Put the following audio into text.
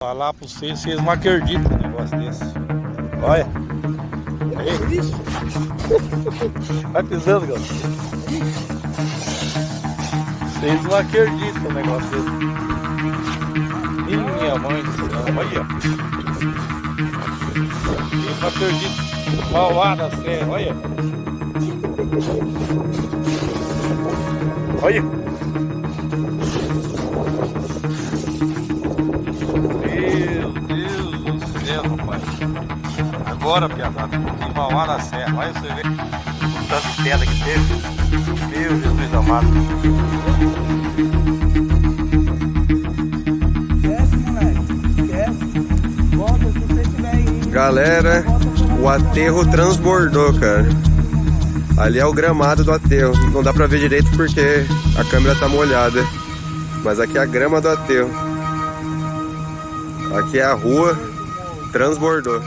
Falar pra vocês, vocês não acreditam num negócio desse. Olha. Aí. Vai pisando, galera. Vocês não acreditam num negócio desse. Minha mãe do céu. Olha. Vocês não acreditam. Mauá da Serra, olha. Olha. Meu Deus do céu, rapaz. Agora, piazada, em Mauá da Serra. Olha você ver o tanto de pedra que teve. Meu Jesus amado. Esquece, moleque. Esquece. Volta se você estiver aí. Galera, o aterro transbordou, cara. Ali é o gramado do aterro. Não dá pra ver direito porque a câmera tá molhada. Mas aqui é a grama do aterro. Aqui é a rua, transbordou.